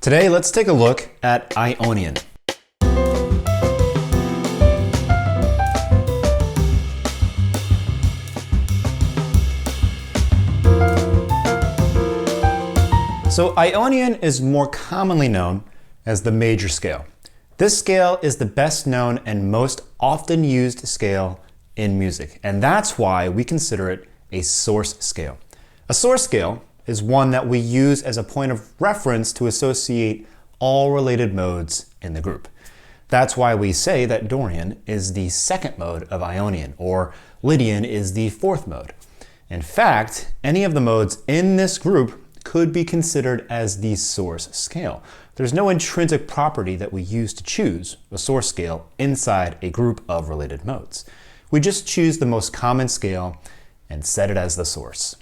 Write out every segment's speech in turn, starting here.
Today, let's take a look at Ionian. So Ionian is more commonly known as the major scale. This scale is the best known and most often used scale in music, and that's why we consider it a source scale. A source scale is one that we use as a point of reference to associate all related modes in the group. That's why we say that Dorian is the second mode of Ionian, or Lydian is the fourth mode. In fact, any of the modes in this group could be considered as the source scale. There's no intrinsic property that we use to choose a source scale inside a group of related modes. We just choose the most common scale and set it as the source.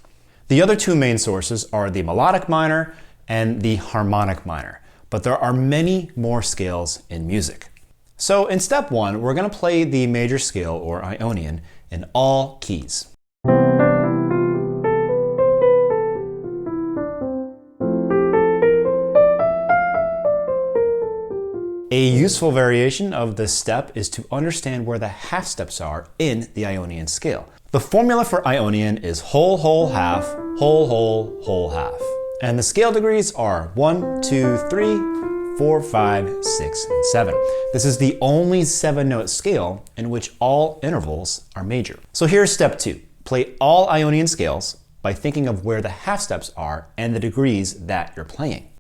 The other two main sources are the melodic minor and the harmonic minor, but there are many more scales in music. So in step one, we're going to play the major scale, or Ionian, in all keys. A useful variation of this step is to understand where the half steps are in the Ionian scale. The formula for Ionian is whole, whole, half, whole, whole, whole, half. And the scale degrees are 1, 2, 3, 4, 5, 6, and 7. This is the only 7-note scale in which all intervals are major. So here's step 2. Play all Ionian scales by thinking of where the half steps are and the degrees that you're playing.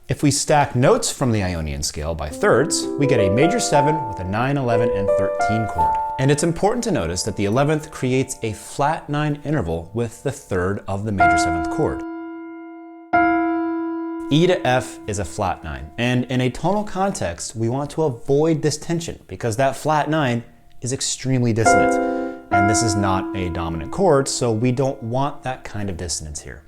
If we stack notes from the Ionian scale by thirds, we get a major 7 with a 9, 11, and 13 chord. And it's important to notice that the 11th creates a flat 9 interval with the third of the major 7th chord. E to F is a flat 9, and in a tonal context, we want to avoid this tension because that flat 9 is extremely dissonant, and this is not a dominant chord, so we don't want that kind of dissonance here.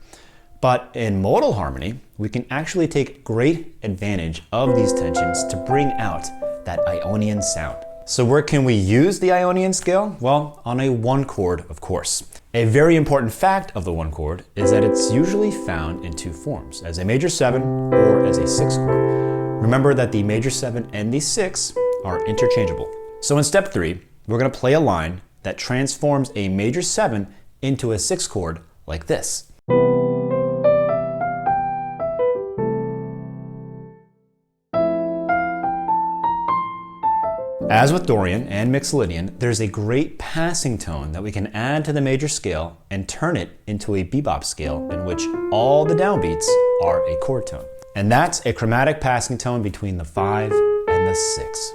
But in modal harmony, we can actually take great advantage of these tensions to bring out that Ionian sound. So where can we use the Ionian scale? Well, on a 1 chord, of course. A very important fact of the 1 chord is that it's usually found in 2 forms, as a major 7 or as a 6 chord. Remember that the major 7 and the 6 are interchangeable. So in step 3, we're going to play a line that transforms a major 7 into a 6 chord like this. As with Dorian and Mixed Lydian, there's a great passing tone that we can add to the major scale and turn it into a bebop scale in which all the downbeats are a chord tone. And that's a chromatic passing tone between the 5 and the 6.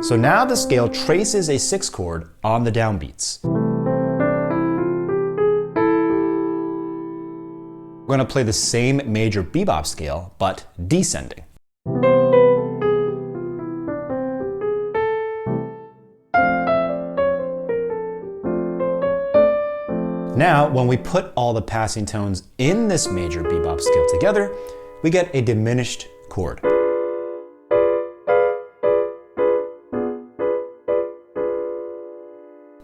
So now the scale traces a 6 chord on the downbeats. We're going to play the same major bebop scale, but descending. Now, when we put all the passing tones in this major bebop scale together, we get a diminished chord.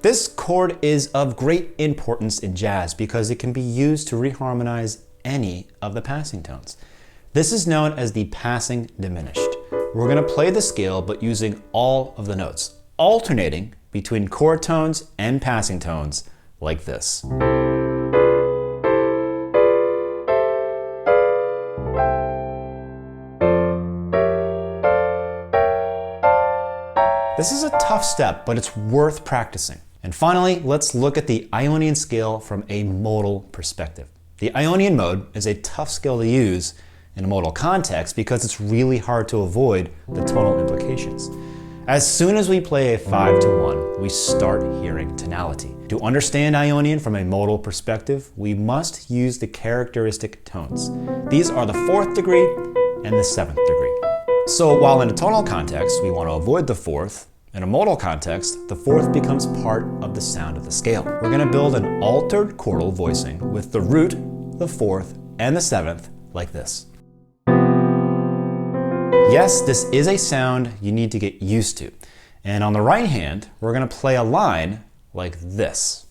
This chord is of great importance in jazz because it can be used to reharmonize any of the passing tones. This is known as the passing diminished. We're going to play the scale but using all of the notes, alternating between chord tones and passing tones like this. This is a tough step, but it's worth practicing. And finally, let's look at the Ionian scale from a modal perspective. The Ionian mode is a tough scale to use in a modal context because it's really hard to avoid the tonal implications. As soon as we play a 5 to 1, we start hearing tonality. To understand Ionian from a modal perspective, we must use the characteristic tones. These are the 4th degree and the 7th degree. So while in a tonal context, we want to avoid the 4th, in a modal context, the 4th becomes part of the sound of the scale. We're going to build an altered chordal voicing with the root, the 4th, and the 7th like this. yes, this is a sound you need to get used to. And on the right hand, we're going to play a line like this.